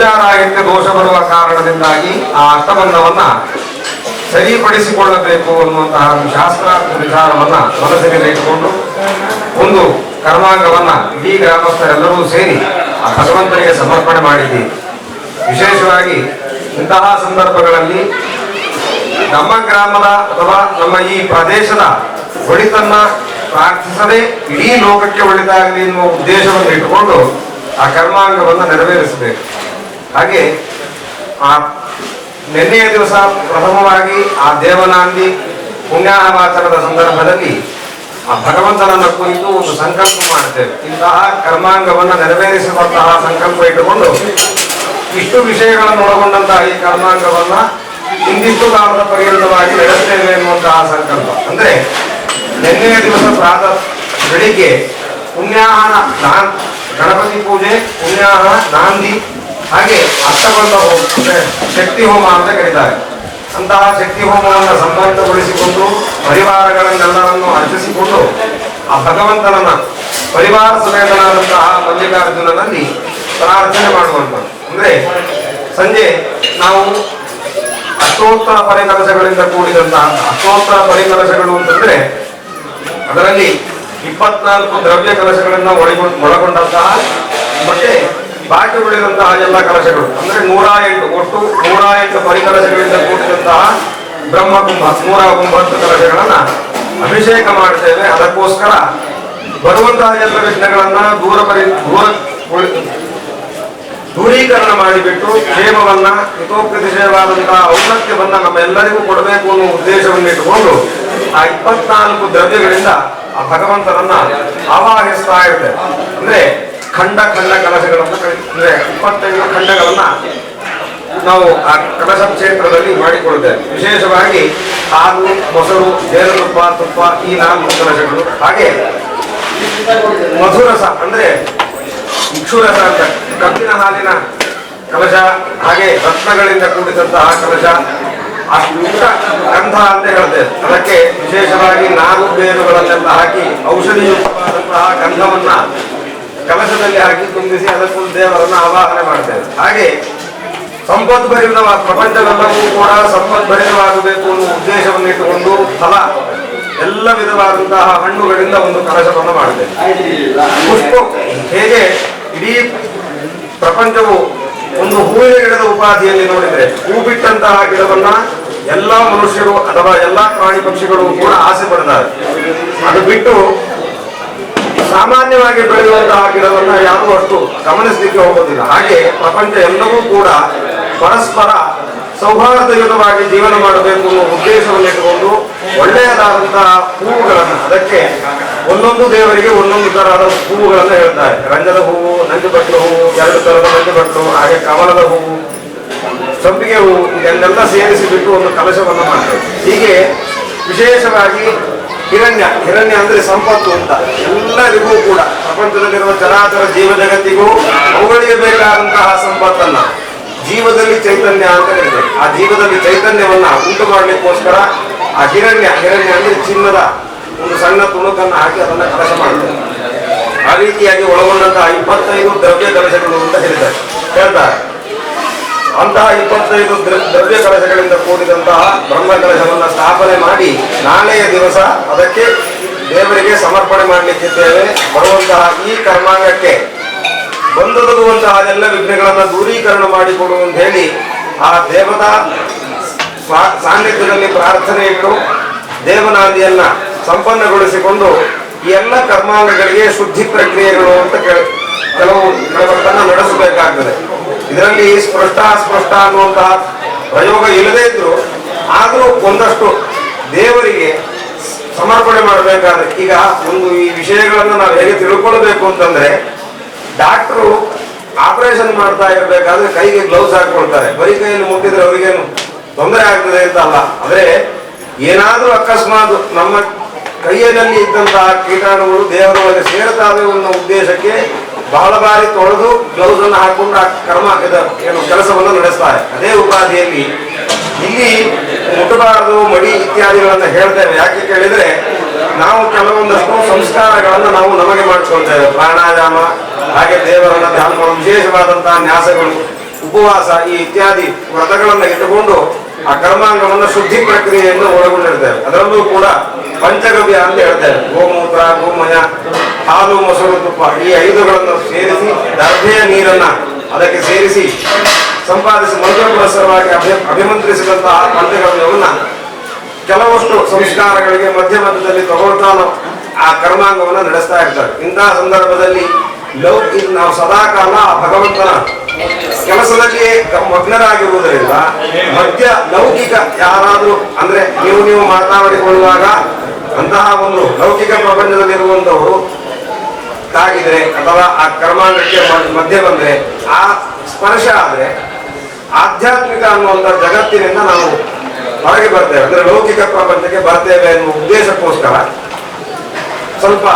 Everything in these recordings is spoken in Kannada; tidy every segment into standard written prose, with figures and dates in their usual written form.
ಪೂಜಾರಾಹಿತ್ಯ ದೋಷ ಬರುವ ಕಾರಣದಿಂದಾಗಿ ಆ ಅಷ್ಟಬಂಧವನ್ನ ಸರಿಪಡಿಸಿಕೊಳ್ಳಬೇಕು ಅನ್ನುವಂತಹ ಶಾಸ್ತ್ರಾರ್ಥ ವಿಚಾರವನ್ನ ಮನಸ್ಸಿನಲ್ಲಿ ಇಟ್ಟುಕೊಂಡು ಒಂದು ಕರ್ಮಾಂಗವನ್ನ ಇಡೀ ಗ್ರಾಮಸ್ಥರೆಲ್ಲರೂ ಸೇರಿ ಆ ಭಗವಂತನಿಗೆ ಸಮರ್ಪಣೆ ಮಾಡಿದ್ದೀವಿ. ವಿಶೇಷವಾಗಿ ಇಂತಹ ಸಂದರ್ಭಗಳಲ್ಲಿ ನಮ್ಮ ಗ್ರಾಮದ ಅಥವಾ ನಮ್ಮ ಈ ಪ್ರದೇಶದ ಒಳಿತನ್ನ ಪ್ರಾರ್ಥಿಸದೆ ಇಡೀ ಲೋಕಕ್ಕೆ ಒಳಿತಾಗಲಿ ಎನ್ನುವ ಉದ್ದೇಶವನ್ನು ಇಟ್ಟುಕೊಂಡು ಆ ಕರ್ಮಾಂಗವನ್ನು ನೆರವೇರಿಸಬೇಕು. ಹಾಗೆ ಆ ನಿನ್ನೆಯ ದಿವಸ ಪ್ರಥಮವಾಗಿ ಆ ದೇವನಾಂದಿ ಪುಣ್ಯಾಹವಾಚನದ ಸಂದರ್ಭದಲ್ಲಿ ಆ ಭಗವಂತನನ್ನ ಕುರಿತು ಒಂದು ಸಂಕಲ್ಪ ಮಾಡ್ತೇವೆ. ಇಂತಹ ಕರ್ಮಾಂಗವನ್ನು ನೆರವೇರಿಸುವಂತಹ ಸಂಕಲ್ಪ ಇಟ್ಟುಕೊಂಡು ಇಷ್ಟು ವಿಷಯಗಳನ್ನು ಒಳಗೊಂಡಂತಹ ಈ ಕರ್ಮಾಂಗವನ್ನ ಇಂದಿಷ್ಟು ಕಾಲದ ಪರ್ಯಂತವಾಗಿ ನಡೆಸ್ತೇವೆ ಎನ್ನುವಂತಹ ಸಂಕಲ್ಪ. ಅಂದ್ರೆ ನಿನ್ನೆಯ ದಿವಸ ಪ್ರಾತಃ ಬೆಳಿಗ್ಗೆ ಪುಣ್ಯಾಹನ ಗಣಪತಿ ಪೂಜೆ, ಪುಣ್ಯಾಹ, ನಾಂದಿ, ಹಾಗೆ ಅಷ್ಟಬಂಧ ಹೋಮ ಅಂದ್ರೆ ಶಕ್ತಿ ಹೋಮ ಅಂತ ಕರೀತಾರೆ. ಅಂತಹ ಶಕ್ತಿ ಹೋಮವನ್ನು ಸಂಪನ್ನಗೊಳಿಸಿಕೊಂಡು ಪರಿವಾರಗಳನ್ನೆಲ್ಲರನ್ನು ಅರ್ಚಿಸಿಕೊಂಡು ಆ ಭಗವಂತನನ್ನ ಪರಿವಾರ ಸಮೇತನಾದಂತಹ ಮಲ್ಲಿಕಾರ್ಜುನನಲ್ಲಿ ಪ್ರಾರ್ಥನೆ ಮಾಡುವಂಥದ್ದು. ಅಂದ್ರೆ ಸಂಜೆ ನಾವು ಅಷ್ಟೋತ್ತರ ಪರಿಕಲಶಗಳಿಂದ ಕೂಡಿದಂತಹ ಅಷ್ಟೋತ್ತರ ಪರಿಕಲಶಗಳು ಅಂತಂದ್ರೆ ಅದರಲ್ಲಿ 24 ದ್ರವ್ಯ ಕಲಶಗಳನ್ನ ಒಳಗೊಂಡಂತಹ ಮತ್ತೆ ಬಾಕಿ ಉಳಿದಂತಹ ಎಲ್ಲ ಕಲಶಗಳು ಅಂದ್ರೆ 108 ಒಟ್ಟು 108 ಪರಿಕಲಶಗಳಿಂದ ಕೂಡಿದಂತಹ ಬ್ರಹ್ಮಕುಂಭ 109 ಕಲಶಗಳನ್ನ ಅಭಿಷೇಕ ಮಾಡ್ತೇವೆ. ಅದಕ್ಕೋಸ್ಕರ ಬರುವಂತಹ ಎಲ್ಲ ವಿಘ್ನಗಳನ್ನ ದೂರೀಕರಣ ಮಾಡಿಬಿಟ್ಟು ಕ್ಷೇಮವನ್ನ ಹಿತೋಪದೇಶವಾದಂತಹ ಔನ್ನತ್ಯವನ್ನ ನಮ್ಮೆಲ್ಲರಿಗೂ ಕೊಡಬೇಕು ಅನ್ನೋ ಉದ್ದೇಶವನ್ನು ಇಟ್ಟುಕೊಂಡು ಆ 24 ದ್ರವ್ಯಗಳಿಂದ ಆ ಭಗವಂತನನ್ನ ಆವಾಹಿಸ್ತಾ ಇರ್ತೇವೆ. ಅಂದ್ರೆ ಖಂಡ ಕಲಶಗಳನ್ನ ಅಂದ್ರೆ 25 ಖಂಡಗಳನ್ನ ನಾವು ಆ ಕಲಶ ಕ್ಷೇತ್ರದಲ್ಲಿ ಮಾಡಿಕೊಳ್ತೇವೆ. ವಿಶೇಷವಾಗಿ ಹಾಲು, ಮೊಸರು, ಜೇನುತುಪ್ಪ, ತುಪ್ಪ ಈ 4 ಕಲಶಗಳು, ಹಾಗೆ ಮಧುರಸ ಅಂದ್ರೆ ಇಕ್ಷುರಸ ಅಂತ ಕಬ್ಬಿನ ಹಾಲಿನ ಕಲಶ, ಹಾಗೆ ರತ್ನಗಳಿಂದ ಕೂಡಿದಂತಹ ಕಲಶ, ಅಷ್ಟ ಗಂಧ ಅಂತ ಹೇಳ್ತೇವೆ. ಅದಕ್ಕೆ ವಿಶೇಷವಾಗಿ 4 ಬೇರುಗಳನ್ನೆಲ್ಲ ಹಾಕಿ ಔಷಧಿಯುಕ್ತವಾದಂತಹ ಗಂಧವನ್ನ ಕಲಶದಲ್ಲಿ ಹಾಕಿ ತುಂಬಿಸಿ ಅದಕ್ಕೊಂದು ದೇವರನ್ನ ಆವಾಹನೆ ಮಾಡ್ತೇವೆ. ಹಾಗೆ ಸಂಪದ್ಭರಿತವಾದ ಪ್ರಪಂಚವೆಲ್ಲವೂ ಕೂಡ ಸಂಪದ್ಭರಿತವಾಗಬೇಕು ಅನ್ನೋ ಉದ್ದೇಶವನ್ನು ಇಟ್ಟುಕೊಂಡು ಫಲ ಎಲ್ಲ ವಿಧವಾದಂತಹ ಹಣ್ಣುಗಳಿಂದ ಒಂದು ಕಲಶವನ್ನು ಮಾಡ್ತೇವೆ. ಪುಷ್ಪ ಹೇಗೆ ಇಡೀ ಪ್ರಪಂಚವು ಒಂದು ಹೂವಿನ ಗಿಡದ ಉಪಾಧಿಯಲ್ಲಿ ನೋಡಿದ್ರೆ ಹೂ ಬಿಟ್ಟಂತಹ ಗಿಡವನ್ನ ಎಲ್ಲಾ ಮನುಷ್ಯರು ಅಥವಾ ಎಲ್ಲಾ ಪ್ರಾಣಿ ಪಕ್ಷಿಗಳು ಕೂಡ ಆಸೆ ಪಡ್ತಾರೆ. ಅದು ಬಿಟ್ಟು ಸಾಮಾನ್ಯವಾಗಿ ಬೆಳೆಯುವಂತಹ ಗಿಡವನ್ನ ಯಾರೂ ಅಷ್ಟು ಗಮನಿಸಲಿಕ್ಕೆ ಹೋಗೋದಿಲ್ಲ. ಹಾಗೆ ಪ್ರಪಂಚ ಎಲ್ಲವೂ ಕೂಡ ಪರಸ್ಪರ ಸೌಹಾರ್ದಯುತವಾಗಿ ಜೀವನ ಮಾಡಬೇಕು ಅನ್ನೋ ಉದ್ದೇಶವನ್ನು ಇಟ್ಟುಕೊಂಡು ಒಳ್ಳೆಯದಾದಂತಹ ಹೂವುಗಳನ್ನು, ಅದಕ್ಕೆ ಒಂದೊಂದು ದೇವರಿಗೆ ಒಂದೊಂದು ತರಹದ ಹೂವುಗಳನ್ನು ಹೇಳ್ತಾರೆ. ರಂಜದ ಹೂವು, ನಂಜುಬಟ್ಲು ಹೂವು, 2 ತರದ ನಂಜುಬಟ್ಲು, ಹಾಗೆ ಕಮಲದ ಹೂವು, ಸಂಪಿಗೆ ಹೂವು, ಇದನ್ನೆಲ್ಲ ಸೇರಿಸಿ ಬಿಟ್ಟು ಒಂದು ಕಲಶವನ್ನು ಮಾಡ್ತಾರೆ. ಹೀಗೆ ವಿಶೇಷವಾಗಿ ಹಿರಣ್ಯ ಅಂದ್ರೆ ಸಂಪತ್ತು ಅಂತ ಎಲ್ಲರಿಗೂ ಕೂಡ ಪ್ರಪಂಚದಲ್ಲಿರುವ ಚರಾಚರ ಜೀವ ಜಗತ್ತಿಗೂ ಅವುಗಳಿಗೆ ಬೇಕಾದಂತಹ ಸಂಪತ್ತನ್ನ ಜೀವದಲ್ಲಿ ಚೈತನ್ಯ ಅಂತ ಕರೀತಾರೆ. ಆ ಜೀವದಲ್ಲಿ ಚೈತನ್ಯವನ್ನ ಉಂಟು ಮಾಡಲಿಕ್ಕೋಸ್ಕರ ಆ ಹಿರಣ್ಯ ಅಂದ್ರೆ ಚಿನ್ನದ ಒಂದು ಸಣ್ಣ ತುಣುಕನ್ನು ಹಾಕಿ ಅದನ್ನ ಕಲಶ ಮಾಡ್ತಾರೆ. ಆ ರೀತಿಯಾಗಿ ಒಳಗೊಂಡಂತಹ 25 ದ್ರವ್ಯ ಕಲಶಗಳು ಅಂತ ಹೇಳ್ತಾರೆ. ಅಂತಹ 25 ದ್ರವ್ಯ ಕಲಶಗಳಿಂದ ಕೂಡಿದಂತಹ ಬ್ರಹ್ಮ ಕಲಶವನ್ನು ಸ್ಥಾಪನೆ ಮಾಡಿ ನಾಳೆಯ ದಿವಸ ಅದಕ್ಕೆ ದೇವರಿಗೆ ಸಮರ್ಪಣೆ ಮಾಡಲಿಕ್ಕಿದ್ದೇವೆ. ಬರುವಂತಹ ಈ ಕರ್ಮಾಂಗಕ್ಕೆ ಬಂದೊದಗುವಂತಹ ಎಲ್ಲ ವಿಘ್ನಗಳನ್ನು ದೂರೀಕರಣ ಮಾಡಿಕೊಡುವಂತ ಹೇಳಿ ಆ ದೇವತಾ ಸಾನ್ನಿಧ್ಯದಲ್ಲಿ ಪ್ರಾರ್ಥನೆ ಇಟ್ಟು ದೇವನಾದಿಯನ್ನ ಸಂಪನ್ನಗೊಳಿಸಿಕೊಂಡು ಈ ಎಲ್ಲ ಕರ್ಮಾಂಗಗಳಿಗೆ ಶುದ್ಧಿ ಪ್ರಕ್ರಿಯೆಗಳು ಅಂತ ಕೆಲವೊಂದನ್ನು ನಡೆಸಬೇಕಾಗ್ತದೆ. ಇದರಲ್ಲಿ ಸ್ಪಷ್ಟ ಅಸ್ಪಷ್ಟ ಅನ್ನುವಂತಹ ಪ್ರಯೋಗ ಇಲ್ಲದೇ ಇದ್ರು ಆದರೂ ಒಂದಷ್ಟು ದೇವರಿಗೆ ಸಮರ್ಪಣೆ ಮಾಡಬೇಕಾದ್ರೆ ಈಗ ಒಂದು ಈ ವಿಷಯಗಳನ್ನು ನಾವು ಹೇಗೆ ತಿಳ್ಕೊಳ್ಬೇಕು ಅಂತಂದ್ರೆ ಡಾಕ್ಟರು ಆಪರೇಷನ್ ಮಾಡ್ತಾ ಇರಬೇಕಾದ್ರೆ ಕೈಗೆ ಗ್ಲೌಸ್ ಹಾಕೊಳ್ತಾರೆ. ಬರೀ ಕೈಯಲ್ಲಿ ಮುಟ್ಟಿದ್ರೆ ಅವರಿಗೇನು ತೊಂದರೆ ಆಗ್ತದೆ ಅಂತ ಅಲ್ಲ. ಆದ್ರೆ ಏನಾದ್ರೂ ಅಕಸ್ಮಾತ್ ನಮ್ಮ ಕೈಯಲ್ಲಿ ಇದ್ದಂತಹ ಕೀಟಾಣುಗಳು ದೇವರ ಒಳಗೆ ಸೇರ್ತಾವೆ ಅನ್ನೋ ಉದ್ದೇಶಕ್ಕೆ ಬಹಳ ಬಾರಿ ತೊಳೆದು ಗ್ಲೌಸ್ ಅನ್ನು ಹಾಕೊಂಡು ಆ ಕೆಲಸವನ್ನು ನಡೆಸ್ತಾರೆ. ಅದೇ ಉಪಾಧಿಯಲ್ಲಿ ಇಲ್ಲಿ ಮುಟ್ಟಬಾರದು, ಮಡಿ ಇತ್ಯಾದಿಗಳನ್ನ ಹೇಳ್ತೇವೆ. ಯಾಕೆ ಕೇಳಿದ್ರೆ ನಾವು ಕೆಲವೊಂದಷ್ಟು ಸಂಸ್ಕಾರಗಳನ್ನು ನಾವು ನಮಗೆ ಮಾಡಿಕೊಳ್ತೇವೆ. ಪ್ರಾಣಾಯಾಮ, ಹಾಗೆ ದೇವರನ್ನ ಧ್ಯಾನ ಮಾಡುವ ವಿಶೇಷವಾದಂತಹ ನ್ಯಾಸಗಳು, ಉಪವಾಸ ಈ ಇತ್ಯಾದಿ ವ್ರತಗಳನ್ನು ಇಟ್ಟುಕೊಂಡು ಆ ಕರ್ಮಾಂಗವನ್ನು ಶುದ್ಧಿ ಪ್ರಕ್ರಿಯೆಯನ್ನು ಒಳಗೊಂಡಿರ್ತೇವೆ. ಅದರಲ್ಲೂ ಕೂಡ ಪಂಚಗವ್ಯ ಅಂತ ಹೇಳ್ತೇವೆ. ಗೋಮೂತ್ರ, ಗೋಮಯ, ಹಾಲು, ಮೊಸರು, ತುಪ್ಪ ಈ 5ಗಳನ್ನು ಸೇರಿಸಿ ದರ್ಭೆಯ ನೀರನ್ನ ಅದಕ್ಕೆ ಸೇರಿಸಿ ಸಂಪಾದಿಸಿ ಮಂತ್ರ ಪುರಸ್ಸರವಾಗಿ ಅಭಿಮಂತ್ರಿಸಿದಂತಹ ಪಂಚಗವ್ಯವನ್ನ ಕೆಲವಷ್ಟು ಸಂಸ್ಕಾರಗಳಿಗೆ ಮಧ್ಯ ಮಧ್ಯದಲ್ಲಿ ತಗೊಳ್ತಾ ಆ ಕರ್ಮಾಂಗವನ್ನು ನಡೆಸ್ತಾ ಇರ್ತಾರೆ. ಇಂತಹ ಸಂದರ್ಭದಲ್ಲಿ ನಾವು ಸದಾಕಾಲ ಭಗವಂತನ ಕೆಲಸದಲ್ಲಿ ಮಗ್ನರಾಗಿರುವುದರಿಂದ ಮಧ್ಯ ಲೌಕಿಕ ಯಾರಾದ್ರೂ ಅಂದ್ರೆ ನೀವು ಮಾತನಾಡಿಕೊಳ್ಳುವಾಗ ಅಂತಹ ಒಂದು ಲೌಕಿಕ ಪ್ರಪಂಚದಲ್ಲಿರುವಂತವರು ತಾಗಿದ್ರೆ ಅಥವಾ ಆ ಕರ್ಮಾಂಗಕ್ಕೆ ಮಧ್ಯೆ ಬಂದ್ರೆ ಆ ಸ್ಪರ್ಶ ಆದ್ರೆ ಆಧ್ಯಾತ್ಮಿಕ ಅನ್ನುವಂಥ ಜಗತ್ತಿನಿಂದ ನಾವು ಹೊರಗೆ ಬರ್ತೇವೆ, ಅಂದ್ರೆ ಲೌಕಿಕ ಪ್ರಪಂಚಕ್ಕೆ ಬರ್ತೇವೆ ಎನ್ನುವ ಉದ್ದೇಶಕ್ಕೋಸ್ಕರ ಸ್ವಲ್ಪ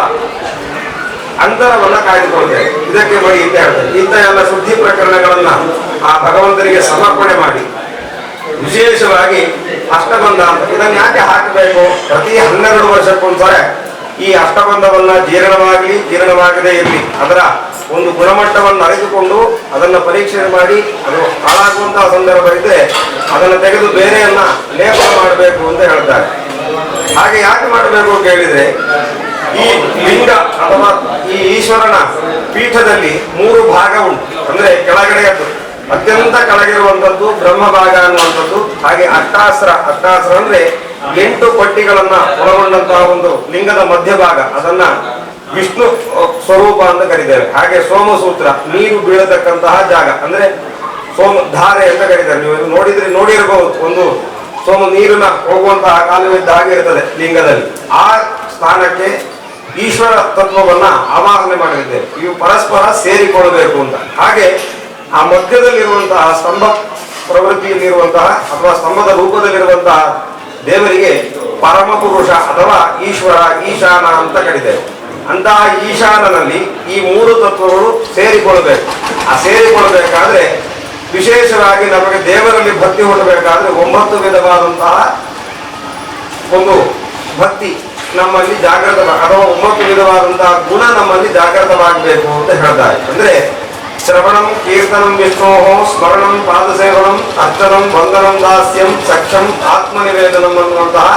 ಅಂತರವನ್ನ ಕಾಯ್ದುಕೊಳ್ತೇವೆ. ಇದಕ್ಕೆ ಬಳಿ ಅಂತ ಹೇಳ್ತೇವೆ. ಇಂಥ ಎಲ್ಲ ಶುದ್ಧಿ ಪ್ರಕರಣಗಳನ್ನ ಆ ಭಗವಂತನಿಗೆ ಸಮರ್ಪಣೆ ಮಾಡಿ ವಿಶೇಷವಾಗಿ ಅಷ್ಟಬಂಧ ಅಂತ ಇದನ್ನು ಯಾಕೆ ಹಾಕಬೇಕು? ಪ್ರತಿ 12 ವರ್ಷಕ್ಕೊಂದ್ಸರಿ ಈ ಅಷ್ಟಬಂಧವನ್ನ ಜೀರ್ಣವಾಗದೇ ಇರಲಿ, ಅದರ ಒಂದು ಗುಣಮಟ್ಟವನ್ನು ಅರಿತುಕೊಂಡು ಅದನ್ನು ಪರೀಕ್ಷೆ ಮಾಡಿ ಅದು ಹಾಳಾಗುವಂತಹ ಸಂದರ್ಭ ಇದ್ದರೆ ಅದನ್ನು ತೆಗೆದು ಬೇರೆಯನ್ನ ಲೇಪನ ಮಾಡಬೇಕು ಅಂತ ಹೇಳ್ತಾರೆ. ಹಾಗೆ ಯಾಕೆ ಮಾಡಬೇಕು ಅಂತ ಹೇಳಿದ್ರೆ, ಈ ಲಿಂಗ ಅಥವಾ ಈ ಈಶ್ವರನ ಪೀಠದಲ್ಲಿ 3 ಭಾಗ ಉಂಟು. ಅಂದ್ರೆ ಕೆಳಗಡೆಯದ್ದು ಅತ್ಯಂತ ಕೆಳಗಿರುವಂತದ್ದು ಬ್ರಹ್ಮ ಭಾಗ ಅನ್ನುವಂಥದ್ದು. ಹಾಗೆ ಅಷ್ಟಾಸ್ತ್ರ ಅಂದ್ರೆ 8 ಪಟ್ಟಿಗಳನ್ನ ಒಳಗೊಂಡಂತಹ ಒಂದು ಲಿಂಗದ ಮಧ್ಯಭಾಗ, ಅದನ್ನ ವಿಷ್ಣು ಸ್ವರೂಪ ಅಂತ ಕರೀತೇವೆ. ಹಾಗೆ ಸೋಮಸೂತ್ರ ನೀರು ಬೀಳತಕ್ಕಂತಹ ಜಾಗ, ಅಂದ್ರೆ ಧಾರೆ ಅಂತ ಕರೀತಾರೆ. ನೀವು ನೋಡಿರಬಹುದು, ಒಂದು ನೀರಿನ ಹೋಗುವಂತಹ ಕಾಲುವಿದ್ದ ಹಾಗೆ ಇರ್ತದೆ ಲಿಂಗದಲ್ಲಿ. ಆ ಸ್ಥಾನಕ್ಕೆ ಈಶ್ವರ ತತ್ವವನ್ನ ಆವಾಹನೆ ಮಾಡಿದ್ದೇವೆ. ಇವು ಪರಸ್ಪರ ಸೇರಿಕೊಳ್ಳಬೇಕು ಅಂತ. ಹಾಗೆ ಆ ಮಧ್ಯದಲ್ಲಿರುವಂತಹ ಸ್ತಂಭ ಪ್ರವೃತ್ತಿಯಲ್ಲಿರುವಂತಹ ಅಥವಾ ಸ್ತಂಭದ ರೂಪದಲ್ಲಿರುವಂತಹ ದೇವರಿಗೆ ಪರಮ ಪುರುಷ ಅಥವಾ ಈಶ್ವರ, ಈಶಾನ ಅಂತ ಕರೀತೇವೆ. ಅಂತಹ ಈಶಾನನಲ್ಲಿ ಈ 3 ತತ್ವಗಳು ಸೇರಿಕೊಳ್ಬೇಕು. ಆ ಸೇರಿಕೊಳ್ಬೇಕಾದ್ರೆ ವಿಶೇಷವಾಗಿ ನಮಗೆ ದೇವರಲ್ಲಿ ಭಕ್ತಿ ಹೊಂದಬೇಕಾದ್ರೆ 9 ವಿಧವಾದಂತಹ ಒಂದು ಭಕ್ತಿ ನಮ್ಮಲ್ಲಿ ಜಾಗೃತ ಅಥವಾ 9 ವಿಧವಾದಂತಹ ಗುಣ ನಮ್ಮಲ್ಲಿ ಜಾಗೃತವಾಗಬೇಕು ಅಂತ ಹೇಳ್ತಾರೆ. ಅಂದ್ರೆ ಶ್ರವಣಂ, ಕೀರ್ತನಂ ವಿಷ್ಣೋಹೋ, ಸ್ಮರಣಂ, ಪಾದಸೇವನಂ, ಅರ್ಚನಂ, ವಂದನಂ, ದಾಸ್ಯಂ, ಸಕ್ಷಂ, ಆತ್ಮನಿವೇದನಂ ಅನ್ನುವಂತಹ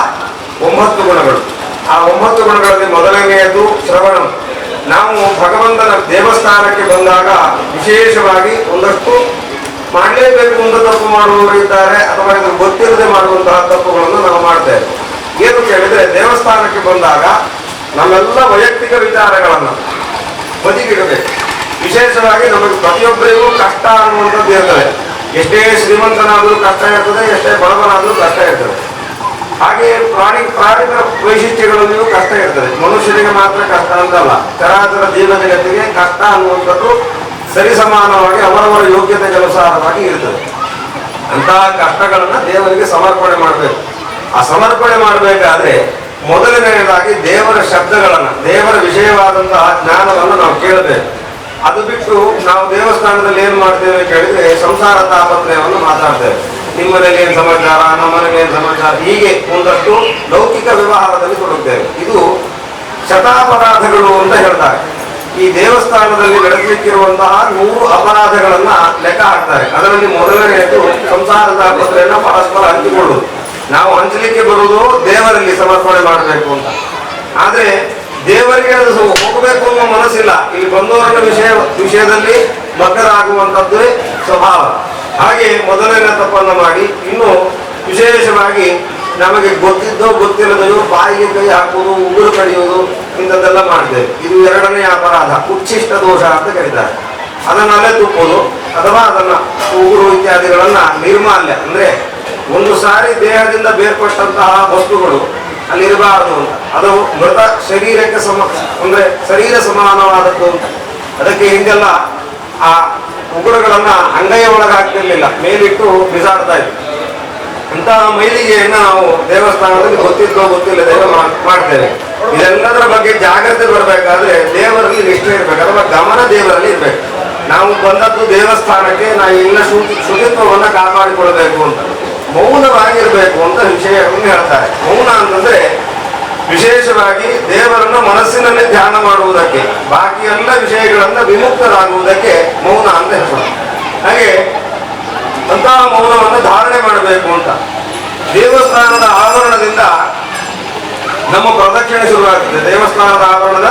9 ಗುಣಗಳು. ಆ 9 ಗುಣಗಳಲ್ಲಿ ಮೊದಲನೆಯದು ಶ್ರವಣಂ. ನಾವು ಭಗವಂತನ ದೇವಸ್ಥಾನಕ್ಕೆ ಬಂದಾಗ ವಿಶೇಷವಾಗಿ ಒಂದಷ್ಟು ಮಾಡಲೇಬೇಕು ಅಂತ ತಪ್ಪು ಮಾಡುವವರು ಇದ್ದಾರೆ, ಅಥವಾ ಇದು ಗೊತ್ತಿರದೆ ಮಾಡುವಂತಹ ತಪ್ಪುಗಳನ್ನು ನಾವು ಮಾಡ್ತೇವೆ. ಏನು ಕೇಳಿದ್ರೆ, ದೇವಸ್ಥಾನಕ್ಕೆ ಬಂದಾಗ ನಮ್ಮೆಲ್ಲ ವೈಯಕ್ತಿಕ ವಿಚಾರಗಳನ್ನು ಬದಿಗಿಡಬೇಕು. ವಿಶೇಷವಾಗಿ ನಮಗೆ ಪ್ರತಿಯೊಬ್ಬರಿಗೂ ಕಷ್ಟ ಅನ್ನುವಂಥದ್ದು ಇರ್ತದೆ. ಎಷ್ಟೇ ಶ್ರೀಮಂತನಾದರೂ ಕಷ್ಟ ಇರ್ತದೆ, ಎಷ್ಟೇ ಬಡವನಾದರೂ ಕಷ್ಟ ಇರ್ತದೆ. ಹಾಗೆ ಪ್ರಾಣಿಗಳ ವೈಶಿಷ್ಟ್ಯಗಳಲ್ಲಿಯೂ ಕಷ್ಟ ಇರ್ತದೆ. ಮನುಷ್ಯರಿಗೆ ಮಾತ್ರ ಕಷ್ಟ ಅಂತಲ್ಲ, ಚರಾಚರ ಜೀವ ಜಗತ್ತಿಗೆ ಕಷ್ಟ ಅನ್ನುವಂಥದ್ದು ಸರಿಸಮಾನವಾಗಿ ಅವರವರ ಯೋಗ್ಯತೆಗೆ ಅನುಸಾರವಾಗಿ ಇರ್ತದೆ. ಅಂತಹ ಕಷ್ಟಗಳನ್ನ ದೇವರಿಗೆ ಸಮರ್ಪಣೆ ಮಾಡಬೇಕು. ಆ ಸಮರ್ಪಣೆ ಮಾಡಬೇಕಾದ್ರೆ ಮೊದಲನೆಯದಾಗಿ ದೇವರ ಶಬ್ದಗಳನ್ನ, ದೇವರ ವಿಷಯವಾದಂತಹ ಜ್ಞಾನವನ್ನು ನಾವು ಕೇಳಬೇಕು. ಅದು ಬಿಟ್ಟು ನಾವು ದೇವಸ್ಥಾನದಲ್ಲಿ ಏನ್ ಮಾಡ್ತೇವೆ ಕೇಳಿದ್ರೆ ಸಂಸಾರ ತಾಪತ್ರಯವನ್ನು ಮಾತಾಡ್ತೇವೆ. ನಿಮ್ಮನೇಲಿ ಏನ್ ಸಮಾಚಾರ, ನಮ್ಮನೇಲಿ ಏನ್ ಸಮಾಚಾರ, ಹೀಗೆ ಒಂದಷ್ಟು ಲೌಕಿಕ ವ್ಯವಹಾರದಲ್ಲಿ ತೊಡಗುತ್ತೇವೆ. ಇದು ಶತಾಪರಾಧಗಳು ಅಂತ ಹೇಳ್ತಾರೆ. ಈ ದೇವಸ್ಥಾನದಲ್ಲಿ ನಡೆಸಲಿಕ್ಕಿರುವಂತಹ 100 ಅಪರಾಧಗಳನ್ನ ಲೆಕ್ಕ ಹಾಕ್ತಾರೆ. ಅದರಲ್ಲಿ ಮೊದಲನೆಯದು ಸಂಸಾರ ತಾಪತ್ರಯನ್ನ ಪರಸ್ಪರ ಹಂಚಿಕೊಳ್ಳುವುದು. ನಾವು ಹಂಚಲಿಕ್ಕೆ ಬರುವುದು ದೇವರಲ್ಲಿ ಸಮರ್ಪಣೆ ಮಾಡಬೇಕು ಅಂತ. ಆದ್ರೆ ದೇವರಿಗೆ ಅದು ಹೋಗಬೇಕು ಅನ್ನೋ ಮನಸ್ಸಿಲ್ಲ. ಇಲ್ಲಿ ಬಂದವರ ವಿಷಯದಲ್ಲಿ ಮಗ್ನರಾಗುವಂಥದ್ದೇ ಸ್ವಭಾವ. ಹಾಗೆ ಮೊದಲನೇ ತಪ್ಪನ್ನು ಮಾಡಿ ಇನ್ನು ವಿಶೇಷವಾಗಿ ನಮಗೆ ಗೊತ್ತಿದ್ದೋ ಗೊತ್ತಿಲ್ಲದೆಯೋ ಬಾಯಿಗೆ ಕೈ ಹಾಕುವುದು, ಉಗುರು ಕಡಿಯುವುದು, ಇಂಥದ್ದೆಲ್ಲ ಮಾಡ್ತೇವೆ. ಇದು 2ನೇ ಅಪರಾಧ, ಉಚ್ಛಿಷ್ಟ ದೋಷ ಅಂತ ಕರೀತಾರೆ. ಅದನ್ನಲ್ಲೇ ತುಪ್ಪುವುದು ಅಥವಾ ಅದನ್ನ ಉಗುರು ಇತ್ಯಾದಿಗಳನ್ನ ನಿರ್ಮಾಲ್ಯ, ಅಂದ್ರೆ ಒಂದು ಸಾರಿ ದೇಹದಿಂದ ಬೇರ್ಪಟ್ಟಂತಹ ವಸ್ತುಗಳು ಅಲ್ಲಿರಬಾರದು ಅಂತ. ಅದು ಮೃತ ಶರೀರಕ್ಕೆ ಅಂದ್ರೆ ಶರೀರ ಸಮಾನವಾದದ್ದು ಅಂತ. ಅದಕ್ಕೆ ಹಿಂದೆಲ್ಲ ಆ ಉಗುರುಗಳನ್ನ ಅಂಗೈಯ ಒಳಗೆ ಹಾಕ್ತಿರ್ಲಿಲ್ಲ, ಮೇಲಿಟ್ಟು ಬಿಸಾಡ್ತಾ ಇದ್ರು. ಅಂತಹ ಮೈಲಿಗೆಯನ್ನ ನಾವು ದೇವಸ್ಥಾನದಲ್ಲಿ ಗೊತ್ತಿದ್ದೋ ಗೊತ್ತಿಲ್ಲದೆ ಮಾಡ್ತೇವೆ. ಇದೆಲ್ಲದರ ಬಗ್ಗೆ ಜಾಗ್ರತೆ ಬರಬೇಕಾದ್ರೆ ದೇವರಲ್ಲಿ ನಿಷ್ಠೆ ಇರ್ಬೇಕು, ಅಥವಾ ಗಮನ ದೇವರಲ್ಲಿ ಇರ್ಬೇಕು. ನಾವು ಬಂದದ್ದು ದೇವಸ್ಥಾನಕ್ಕೆ, ನಾವು ಇಲ್ಲ ಶುಚಿತ್ವವನ್ನ ಕಾಪಾಡಿಕೊಳ್ಬೇಕು ಅಂತ, ಮೌನವಾಗಿರ್ಬೇಕು ಅಂತ ವಿಷಯವನ್ನು ಹೇಳ್ತಾರೆ. ಮೌನ ಅಂತಂದ್ರೆ ವಿಶೇಷವಾಗಿ ದೇವರನ್ನ ಮನಸ್ಸಿನಲ್ಲಿ ಧ್ಯಾನ ಮಾಡುವುದಕ್ಕೆ, ಬಾಕಿ ಎಲ್ಲ ವಿಷಯಗಳನ್ನ ವಿಮುಕ್ತರಾಗುವುದಕ್ಕೆ ಮೌನ ಅಂತ ಹೇಳ್ತಾರೆ. ಹಾಗೆ ಅಂತಹ ಮೌನವನ್ನು ಧಾರಣೆ ಮಾಡಬೇಕು ಅಂತ. ದೇವಸ್ಥಾನದ ಆವರಣದಿಂದ ನಮ್ಮ ಪ್ರದಕ್ಷಿಣೆ ಶುರುವಾಗ್ತದೆ. ದೇವಸ್ಥಾನದ ಆವರಣದ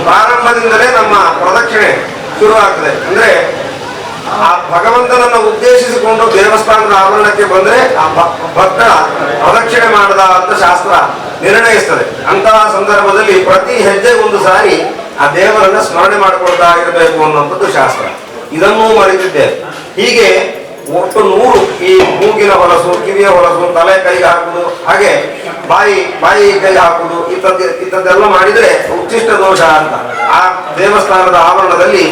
ಪ್ರಾರಂಭದಿಂದಲೇ ನಮ್ಮ ಪ್ರದಕ್ಷಿಣೆ ಶುರುವಾಗ್ತದೆ. ಅಂದ್ರೆ ಆ ಭಗವಂತನನ್ನು ಉದ್ದೇಶಿಸಿಕೊಂಡು ದೇವಸ್ಥಾನದ ಆವರಣಕ್ಕೆ ಬಂದ್ರೆ ಆ ಭಕ್ತ ಪ್ರದಕ್ಷಿಣೆ ಮಾಡದ ಅಂತ ಶಾಸ್ತ್ರ ನಿರ್ಣಯಿಸ್ತದೆ. ಅಂತಹ ಸಂದರ್ಭದಲ್ಲಿ ಪ್ರತಿ ಹೆಜ್ಜೆಗೊಂದು ಸಾರಿ ಆ ದೇವರನ್ನ ಸ್ಮರಣೆ ಮಾಡಿಕೊಳ್ತಾ ಇರಬೇಕು ಅನ್ನುವಂಥದ್ದು ಶಾಸ್ತ್ರ. ಇದನ್ನೂ ಮರೆತಿದ್ದೇವೆ. ಹೀಗೆ ಒಟ್ಟು 100 ಈ ಮೂಗಿನ ಹೊಲಸು, ಕಿವಿಯ ಹೊಲಸು, ತಲೆ ಕೈಗೆ ಹಾಕುದು, ಹಾಗೆ ಬಾಯಿ ಕೈ ಹಾಕುದು, ಇಂಥದ್ದೆಲ್ಲ ಮಾಡಿದ್ರೆ ಉಚ್ಚಿಷ್ಟ ದೋಷ ಅಂತ. ಆ ದೇವಸ್ಥಾನದ ಆವರಣದಲ್ಲಿ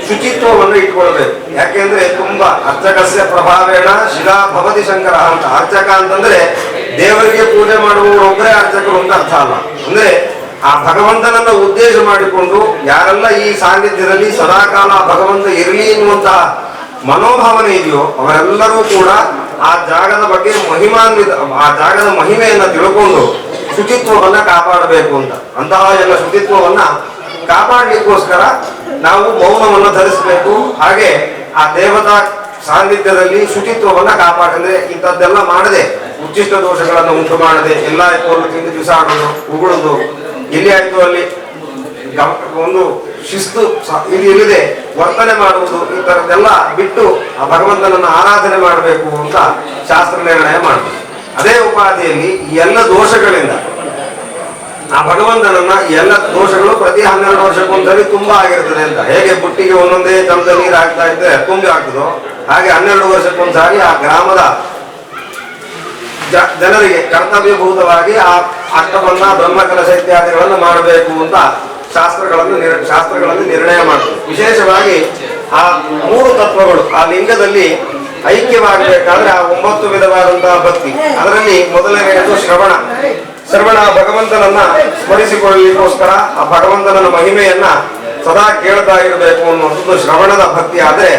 ಶುಚಿತ್ವವನ್ನು ಇಟ್ಕೊಳ್ಬೇಕು. ಯಾಕೆಂದ್ರೆ ತುಂಬಾ ಅರ್ಚಕಸ್ಯ ಪ್ರಭಾವೇಣ ಶಿಲಾ ಭವತಿ ಶಂಕರ ಅಂತ. ಅರ್ಚಕ ಅಂತಂದ್ರೆ ದೇವರಿಗೆ ಪೂಜೆ ಮಾಡುವವರು ಒಬ್ಬರೇ ಅರ್ಚಕರು ಅಂತ ಅರ್ಥ ಅಲ್ಲ. ಅಂದ್ರೆ ಆ ಭಗವಂತನನ್ನ ಉದ್ದೇಶ ಮಾಡಿಕೊಂಡು ಯಾರೆಲ್ಲ ಈ ಸಾನ್ನಿಧ್ಯದಲ್ಲಿ ಸದಾಕಾಲ ಭಗವಂತ ಇರಲಿ ಎನ್ನುವಂತಹ ಮನೋಭಾವನೆ ಇದೆಯೋ ಅವರೆಲ್ಲರೂ ಕೂಡ ಆ ಜಾಗದ ಬಗ್ಗೆ ಆ ಜಾಗದ ಮಹಿಮೆಯನ್ನ ತಿಳ್ಕೊಂಡು ಶುಚಿತ್ವವನ್ನ ಕಾಪಾಡಬೇಕು ಅಂತ. ಅಂತಹ ಎಲ್ಲ ಶುಚಿತ್ವವನ್ನ ಕಾಪಾಡಲಿಕ್ಕೋಸ್ಕರ ನಾವು ಮೌನವನ್ನು ಧರಿಸಬೇಕು. ಹಾಗೆ ಆ ದೇವತಾ ಸಾನ್ನಿಧ್ಯದಲ್ಲಿ ಶುಚಿತ್ವವನ್ನ ಕಾಪಾಡಿದ್ರೆ ಇಂಥದ್ದೆಲ್ಲ ಮಾಡದೆ, ಉಚ್ಚಿಷ್ಟ ದೋಷಗಳನ್ನು ಉಂಟು ಮಾಡದೆ, ಎಲ್ಲ ಎತ್ತುವನ್ನು ತಿಂದು ಬಿಸಾಡೋದು, ಉಗುಳುದು, ಎಲ್ಲಿ ಆಯ್ತು ಅಲ್ಲಿ ಒಂದು ಶಿಸ್ತು ಇದು ಇಲ್ಲದೆ ವರ್ತನೆ ಮಾಡುವುದು, ಈ ತರದ್ದೆಲ್ಲ ಬಿಟ್ಟು ಆ ಭಗವಂತನನ್ನು ಆರಾಧನೆ ಮಾಡಬೇಕು ಅಂತ ಶಾಸ್ತ್ರ ನಿರ್ಣಯ ಮಾಡಬೇಕು. ಅದೇ ಉಪಾಧಿಯಲ್ಲಿ ಈ ಎಲ್ಲ ದೋಷಗಳಿಂದ ಆ ಭಗವಂತನನ್ನ ಎಲ್ಲ ದೋಷಗಳು ಪ್ರತಿ 12 ವರ್ಷಕ್ಕೊಂದ್ಸರಿ ತುಂಬಾ ಆಗಿರ್ತದೆ ಅಂತ. ಹೇಗೆ ಬುಟ್ಟಿಗೆ ಒಂದೊಂದೇ ಚಮಚ ನೀರು ಹಾಕ್ತಾ ಇದ್ರೆ ತುಂಬಿ ಆಗ್ತದೋ ಹಾಗೆ 12 ವರ್ಷಕ್ಕೊಂದ್ಸಾರಿ ಆ ಗ್ರಾಮದ ಜನರಿಗೆ ಕರ್ತವ್ಯಭೂತವಾಗಿ ಆ ಅಷ್ಟಬಂಧ ಬ್ರಹ್ಮಕಲಶ ಇತ್ಯಾದಿಗಳನ್ನು ಮಾಡಬೇಕು ಅಂತ ಶಾಸ್ತ್ರಗಳಲ್ಲಿ ನಿರ್ಣಯ ಮಾಡ್ತಾರೆ. ವಿಶೇಷವಾಗಿ ಆ 3 ತತ್ವಗಳು ಆ ಲಿಂಗದಲ್ಲಿ ಐಕ್ಯವಾಗಬೇಕಾದ್ರೆ ಆ 9 ವಿಧವಾದಂತಹ ಭಕ್ತಿ. ಅದರಲ್ಲಿ ಮೊದಲನೆಯದು ಶ್ರವಣ ಭಗವಂತನನ್ನ ಸ್ಮರಿಸಿಕೊಳ್ಳಲಿಕ್ಕೋಸ್ಕರ ಆ ಭಗವಂತನ ಮಹಿಮೆಯನ್ನ ಸದಾ ಕೇಳ್ತಾ ಇರಬೇಕು ಅನ್ನುವಂಥದ್ದು ಶ್ರವಣದ ಭಕ್ತಿ. ಆದ್ರೆ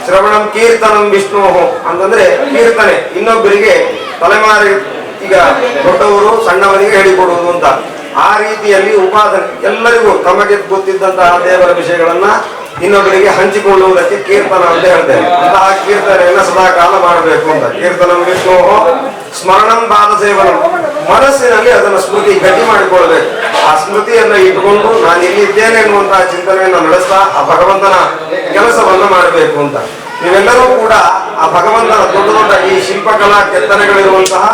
ಶ್ರವಣಂ ಕೀರ್ತನಂ ವಿಷ್ಣು ಅಂತಂದ್ರೆ ಕೀರ್ತನೆ, ಇನ್ನೊಬ್ಬರಿಗೆ ತಲೆಮಾರಿ, ಈಗ ದೊಡ್ಡವರು ಸಣ್ಣವರಿಗೆ ಹೇಳಿಕೊಡುವುದು ಅಂತ. ಆ ರೀತಿಯಲ್ಲಿ ಉಪಾಸನೆ, ಎಲ್ಲರಿಗೂ ತಮಗೆ ಗೊತ್ತಿದ್ದಂತಹ ದೇವರ ವಿಷಯಗಳನ್ನ ಇನ್ನೊಬ್ಬರಿಗೆ ಹಂಚಿಕೊಳ್ಳುವುದಕ್ಕೆ ಕೀರ್ತನ ಅಂತ ಹೇಳ್ತೇವೆ. ಅಂತಹ ಕೀರ್ತನೆಯನ್ನ ಸದಾ ಕಾಲ ಮಾಡಬೇಕು ಅಂತ. ಕೀರ್ತನಂ ವಿಷ್ಣು ಸ್ಮರಣಂ ಪಾದ ಸೇವನಂ, ಮನಸ್ಸಿನಲ್ಲಿ ಅದನ್ನು ಸ್ಮೃತಿ ಗಟ್ಟಿ ಮಾಡಿಕೊಳ್ಬೇಕು. ಆ ಸ್ಮೃತಿಯನ್ನ ಇಟ್ಕೊಂಡು ನಾನು ಇಲ್ಲಿದ್ದೇನೆ ಎನ್ನುವಂತಹ ಚಿಂತನೆಯನ್ನು ನಡೆಸ್ತಾ ಆ ಭಗವಂತನ ಕೆಲಸವನ್ನ ಮಾಡಬೇಕು ಅಂತ. ನೀವೆಲ್ಲರೂ ಕೂಡ ಆ ಭಗವಂತನ ದೊಡ್ಡ ದೊಡ್ಡ ಈ ಶಿಲ್ಪಕಲಾ ಕೆತ್ತನೆಗಳಿರುವಂತಹ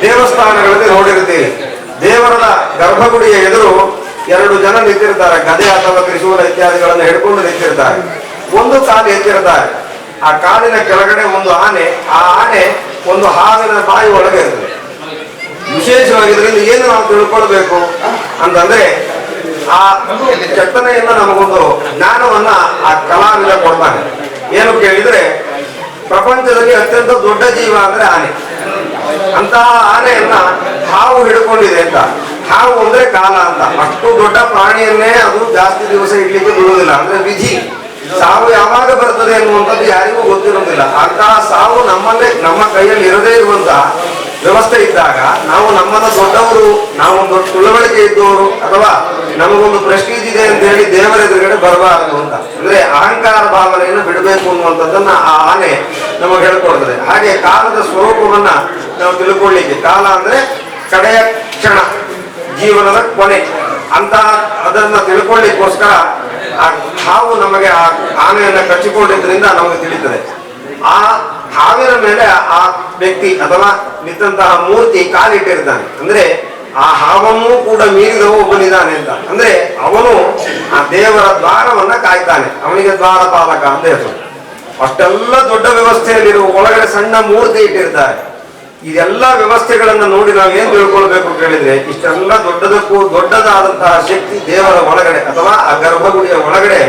ದೇವಸ್ಥಾನಗಳಲ್ಲಿ ನೋಡಿರ್ತೀರಿ. ದೇವರ ಗರ್ಭಗುಡಿಯ ಎದುರು 2 ಜನ ನಿಂತಿರ್ತಾರೆ, ಗದೆ ಅಥವಾ ತ್ರಿಶೂಲ ಇತ್ಯಾದಿಗಳನ್ನು ಹಿಡ್ಕೊಂಡು ನಿಂತಿರ್ತಾರೆ. ಒಂದು ಕಾಲು ಎತ್ತಿರ್ತಾರೆ. ಆ ಕಾಲಿನ ಕೆಳಗಡೆ ಒಂದು ಆನೆ, ಆ ಆನೆ ಒಂದು ಹಾವಿನ ಬಾಯಿ ಒಳಗೆ ಇರ್ತದೆ. ವಿಶೇಷವಾಗಿ ಇದರಿಂದ ಏನು ನಾವು ತಿಳ್ಕೊಳ್ಬೇಕು ಅಂತಂದ್ರೆ ಆ ಕೆತ್ತನೆಯಿಂದ ನಮಗೊಂದು ಜ್ಞಾನವನ್ನ ಆ ಕಲಾವಿದ ಕೊಡ್ತಾನೆ. ಏನು ಕೇಳಿದ್ರೆ ಪ್ರಪಂಚದಲ್ಲಿ ಅತ್ಯಂತ ದೊಡ್ಡ ಜೀವ ಅಂದ್ರೆ ಆನೆ. ಅಂತಹ ಆನೆಯನ್ನ ಹಾವು ಹಿಡ್ಕೊಂಡಿದೆ ಅಂತ. ಹಾವು ಅಂದ್ರೆ ಕಾಲ ಅಂತ. ಅಷ್ಟು ದೊಡ್ಡ ಪ್ರಾಣಿಯನ್ನೇ ಅದು ಜಾಸ್ತಿ ದಿವಸ ಇಡ್ಲಿಕ್ಕೆ ಬಿಡುವುದಿಲ್ಲ. ಅಂದ್ರೆ ವಿಧಿ, ಸಾವು ಯಾವಾಗ ಬರ್ತದೆ ಎನ್ನುವಂಥದ್ದು ಯಾರಿಗೂ ಗೊತ್ತಿರೋದಿಲ್ಲ. ಅಂತಹ ಸಾವು ನಮ್ಮ ಕೈಯಲ್ಲಿ ಇರದೇ ಇರುವಂತಹ ವ್ಯವಸ್ಥೆ ಇದ್ದಾಗ ನಾವು ನಮ್ಮನ್ನ ದೊಡ್ಡವರು, ನಾವೊಂದು ತಿಳುವಳಿಕೆ ಇದ್ದವರು, ಅಥವಾ ನಮಗೊಂದು ಪ್ರೆಸ್ಟೀಜ್ ಇದೆ ಅಂತ ಹೇಳಿ ದೇವರ ಎದುರುಗಡೆ ಬರಬಾರದು ಅಂತ. ಅಂದ್ರೆ ಅಹಂಕಾರ ಭಾವನೆಯನ್ನು ಬಿಡಬೇಕು ಅನ್ನುವಂಥದ್ದನ್ನ ಆ ಆನೆ ನಮಗೆ ಹೇಳ್ಕೊಡ್ತದೆ. ಹಾಗೆ ಕಾಲದ ಸ್ವರೂಪವನ್ನ ನಾವು ತಿಳ್ಕೊಳ್ಳಿಕ್ಕೆ, ಕಾಲ ಅಂದ್ರೆ ಕಡೆಯ ಕ್ಷಣ, ಜೀವನದ ಕೊನೆ ಅಂತ ಅದನ್ನ ತಿಳ್ಕೊಳ್ಳಿಕ್ಕೋಸ್ಕರ ಆ ಹಾವು ನಮಗೆ ಆ ಆನೆಯನ್ನ ಕಚ್ಚಿಕೊಂಡಿದ್ರಿಂದ ನಮಗೆ ತಿಳಿತದೆ. ಆ ಹಾವಿನ ಮೇಲೆ ಆ ವ್ಯಕ್ತಿ ಅಥವಾ ನಿಂತಹ ಮೂರ್ತಿ ಕಾಲಿಟ್ಟಿರ್ತಾನೆ. ಅಂದ್ರೆ ಆ ಹಾವನ್ನು ಕೂಡ ಮೀರಿದವ ಒಬ್ಬನಿದ್ದಾನೆ ಅಂತ. ಅಂದ್ರೆ ಅವನು ಆ ದೇವರ ದ್ವಾರವನ್ನ ಕಾಯ್ತಾನೆ. ಅವನಿಗೆ ದ್ವಾರಪಾಲಕ ಅಂತ ಹೆಸರು. ಅಷ್ಟೆಲ್ಲ ದೊಡ್ಡ ವ್ಯವಸ್ಥೆಯಲ್ಲಿರುವ ಒಳಗಡೆ ಸಣ್ಣ ಮೂರ್ತಿ ಇಟ್ಟಿರ್ತಾರೆ. ಇದೆಲ್ಲ ವ್ಯವಸ್ಥೆಗಳನ್ನ ನೋಡಿ ನಾವು ಏನ್ ತಿಳ್ಕೊಳ್ಬೇಕು ಕೇಳಿದ್ರೆ, ಇಷ್ಟೆಲ್ಲ ದೊಡ್ಡದಕ್ಕೂ ದೊಡ್ಡದಾದಂತಹ ಶಕ್ತಿ ದೇವರ ಒಳಗಡೆ ಅಥವಾ ಆ ಗರ್ಭಗುಡಿಯ ಒಳಗಡೆ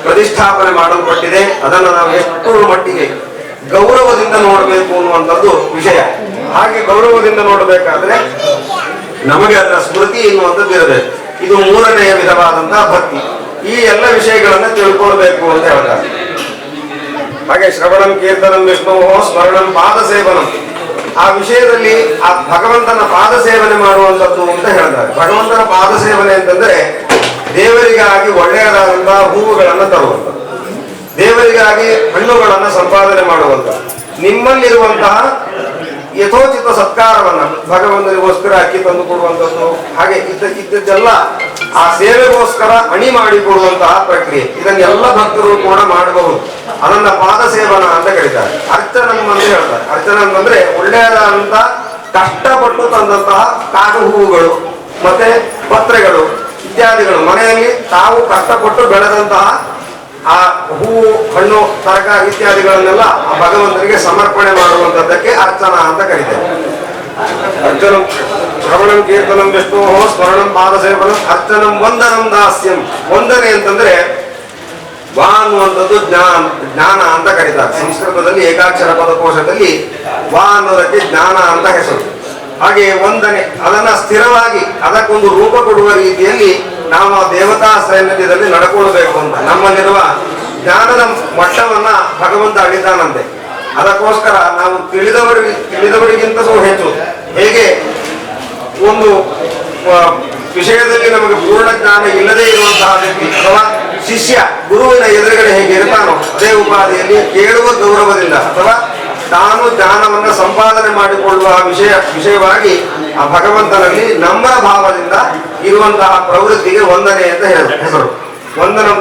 ಪ್ರತಿಷ್ಠಾಪನೆ ಮಾಡಲ್ಪಟ್ಟಿದೆ. ಅದನ್ನ ನಾವು ಎಷ್ಟು ಮಟ್ಟಿಗೆ ಗೌರವದಿಂದ ನೋಡಬೇಕು ಅನ್ನುವಂಥದ್ದು ವಿಷಯ. ಹಾಗೆ ಗೌರವದಿಂದ ನೋಡಬೇಕಾದ್ರೆ ನಮಗೆ ಅದರ ಸ್ಮೃತಿ ಎನ್ನುವಂಥದ್ದು ಇರಬೇಕು. ಇದು 3ನೆಯ ವಿಧವಾದಂತಹ ಭಕ್ತಿ. ಈ ಎಲ್ಲ ವಿಷಯಗಳನ್ನ ತಿಳ್ಕೊಳ್ಬೇಕು ಅಂತ ಹೇಳ್ತಾರೆ. ಹಾಗೆ ಶ್ರವಣಂ ಕೀರ್ತನಂ ವಿಷ್ಣು ಸ್ಮರಣಂ ಪಾದ ಸೇವನಂ, ಆ ವಿಷಯದಲ್ಲಿ ಆ ಭಗವಂತನ ಪಾದ ಸೇವನೆ ಮಾಡುವಂಥದ್ದು ಅಂತ ಹೇಳ್ತಾರೆ. ಭಗವಂತನ ಪಾದ ಸೇವನೆ ಅಂತಂದ್ರೆ ದೇವರಿಗಾಗಿ ಒಳ್ಳೆಯದಾದಂತಹ ಹೂವುಗಳನ್ನು ತರುವಂಥದ್ದು. ದೇವರಿಗಾಗಿ ಹಣ್ಣುಗಳನ್ನು ಸಂಪಾದನೆ ಮಾಡುವಂತ, ನಿಮ್ಮಲ್ಲಿರುವಂತಹ ಯಥೋಚಿತ ಸತ್ಕಾರವನ್ನ ಭಗವಂತನಿಗೋಸ್ಕರ ಅಕ್ಕಿ ತಂದು ಕೊಡುವಂಥದ್ದು, ಹಾಗೆ ಇದ್ದದ್ದೆಲ್ಲ ಆ ಸೇವೆಗೋಸ್ಕರ ಅಣಿ ಮಾಡಿಕೊಡುವಂತಹ ಪ್ರಕ್ರಿಯೆ, ಇದನ್ನೆಲ್ಲ ಭಕ್ತರು ಕೂಡ ಮಾಡಬಹುದು. ಅದನ್ನ ಪಾದ ಸೇವನ ಅಂತ ಕರೀತಾರೆ. ಅರ್ಚನಂ ಅಂತ ಹೇಳ್ತಾರೆ. ಅರ್ಚನಂ ಅಂದ್ರೆ ಒಳ್ಳೆಯದಾದಂತ ಕಷ್ಟಪಟ್ಟು ತಂದಂತಹ ಕಾಡು ಹೂವುಗಳು ಮತ್ತೆ ಪತ್ರೆಗಳು ಇತ್ಯಾದಿಗಳು, ಮನೆಯಲ್ಲಿ ತಾವು ಕಷ್ಟಪಟ್ಟು ಬೆಳೆದಂತಹ ಆ ಹೂವು ಹಣ್ಣು ತರಕಾರಿ ಇತ್ಯಾದಿಗಳನ್ನೆಲ್ಲ ಆ ಭಗವಂತನಿಗೆ ಸಮರ್ಪಣೆ ಮಾಡುವಂತದ್ದಕ್ಕೆ ಅರ್ಚನಾ ಅಂತ ಕರೀತಾರೆ. ಅರ್ಚನಂ ಶ್ರವಣಂ ಕೀರ್ತನಂ ವಿಷ್ಣು ಸ್ಮರಣಂ ಪಾದ ಸೇವನಂ ಅರ್ಚನಂ ವಂದನಂ ದಾಸ್ಯಂ. ವಂದನೆ ಅಂತಂದ್ರೆ ವಾ ಅನ್ನುವಂಥದ್ದು ಜ್ಞಾನ ಅಂತ ಕರೀತಾರೆ. ಸಂಸ್ಕೃತದಲ್ಲಿ ಏಕಾಕ್ಷರ ಪದಕೋಶದಲ್ಲಿ ವಾ ಅನ್ನೋದಕ್ಕೆ ಜ್ಞಾನ ಅಂತ ಹೆಸರು. ಹಾಗೆ ವಂದನೆ ಅದನ್ನ ಸ್ಥಿರವಾಗಿ ಅದಕ್ಕೊಂದು ರೂಪ ಕೊಡುವ ರೀತಿಯಲ್ಲಿ ನಾವು ಆ ದೇವತಾ ಸೈನ್ಯದಲ್ಲಿ ನಡ್ಕೊಳ್ಬೇಕು ಅಂತ. ನಮ್ಮಲ್ಲಿರುವ ಜ್ಞಾನದ ಮಟ್ಟವನ್ನ ಭಗವಂತ ಅಳಿತಾನಂತೆ. ಅದಕ್ಕೋಸ್ಕರ ನಾವು ತಿಳಿದವರಿಗಿಂತಲೂ ಹೆಚ್ಚು ಹೇಗೆ ಒಂದು ವಿಷಯದಲ್ಲಿ ನಮಗೆ ಪೂರ್ಣ ಜ್ಞಾನ ಇಲ್ಲದೇ ಇರುವಂತಹ ವ್ಯಕ್ತಿ ಅಥವಾ ಶಿಷ್ಯ ಗುರುವಿನ ಎದುರುಗಡೆ ಹೇಗೆ ಇರ್ತಾನೋ ಅದೇ ಉಪಾಧಿಯಲ್ಲಿ ಕೇಳುವ ಗೌರವದಿಂದ ಅಥವಾ ತಾನು ಜ್ಞಾನವನ್ನ ಸಂಪಾದನೆ ಮಾಡಿಕೊಳ್ಳುವ ವಿಷಯವಾಗಿ ಆ ಭಗವಂತನಲ್ಲಿ ನಮ್ರ ಭಾವದಿಂದ ಇರುವಂತಹ ಪ್ರವೃತ್ತಿಗೆ ವಂದನೆ ಅಂತ ಹೆಸರು. ವಂದನಂ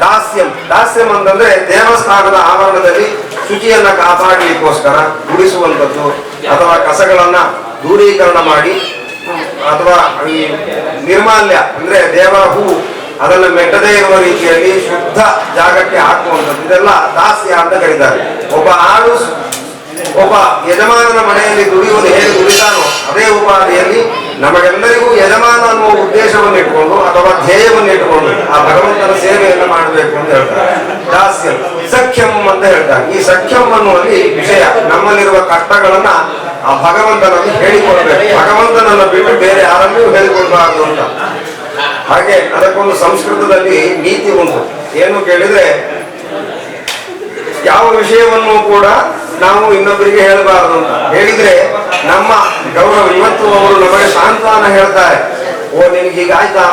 ದಾಸ್ಯಂ ಅಂತಂದ್ರೆ ದೇವಸ್ಥಾನದ ಆವರಣದಲ್ಲಿ ಶುಚಿಯನ್ನ ಕಾಪಾಡಲಿಕ್ಕೋಸ್ಕರ ಗುಡಿಸುವಂಥದ್ದು ಅಥವಾ ಕಸಗಳನ್ನ ದೂರೀಕರಣ ಮಾಡಿ ಅಥವಾ ಈ ನಿರ್ಮಾಲ್ಯ ಅಂದ್ರೆ ದೇವರ ಹೂ ಅದನ್ನ ಮೆಟ್ಟದೇ ಇರುವ ರೀತಿಯಲ್ಲಿ ಶುದ್ಧ ಜಾಗಕ್ಕೆ ಹಾಕುವಂಥದ್ದು, ಇದೆಲ್ಲ ದಾಸ್ಯ ಅಂತ ಕರೀತಾರೆ. ಒಬ್ಬ ಯಜಮಾನನ ಮನೆಯಲ್ಲಿ ದುಡಿಯುವುದು ಹೇಗೆ ದುಡಿತಾನೋ ಅದೇ ಉಪಾಧಿಯಲ್ಲಿ ನಮಗೆಲ್ಲರಿಗೂ ಯಜಮಾನ ಅನ್ನುವ ಉದ್ದೇಶವನ್ನು ಇಟ್ಕೊಂಡು ಅಥವಾ ಧ್ಯೇಯವನ್ನು ಇಟ್ಕೊಂಡು ಆ ಭಗವಂತನ ಸೇವೆಯನ್ನು ಮಾಡಬೇಕು ಅಂತ ಹೇಳ್ತಾರೆ. ದಾಸ್ಯಂ ಸಖ್ಯಂ ಅಂತ ಹೇಳ್ತಾರೆ. ಈ ಸಖ್ಯಂ ಅನ್ನುವಲ್ಲಿ ವಿಷಯ ನಮ್ಮಲ್ಲಿರುವ ಕಷ್ಟಗಳನ್ನ ಆ ಭಗವಂತನಲ್ಲಿ ಹೇಳಿಕೊಳ್ಬೇಕು. ಭಗವಂತನನ್ನು ಬಿಟ್ಟು ಬೇರೆ ಯಾರನ್ನೂ ಹೇಳಿಕೊಳ್ಬಾರ್ದು ಅಂತ. ಹಾಗೆ ಅದಕ್ಕೊಂದು ಸಂಸ್ಕೃತದಲ್ಲಿ ನೀತಿ ಉಂಟು. ಏನು ಕೇಳಿದ್ರೆ ಯಾವ ವಿಷಯವನ್ನು ಕೂಡ ನಾವು ಇನ್ನೊಬ್ಬರಿಗೆ ಹೇಳಬಾರದು ಅಂತ. ಹೇಳಿದ್ರೆ ನಮ್ಮ ಗೌರವ. ಇವತ್ತು ಅವರು ನಮಗೆ ಸಾಂತ್ವನ ಹೇಳ್ತಾರೆ, ಓ ನಿನ್ಗೆ ಹೀಗಾಯ್ತಾ,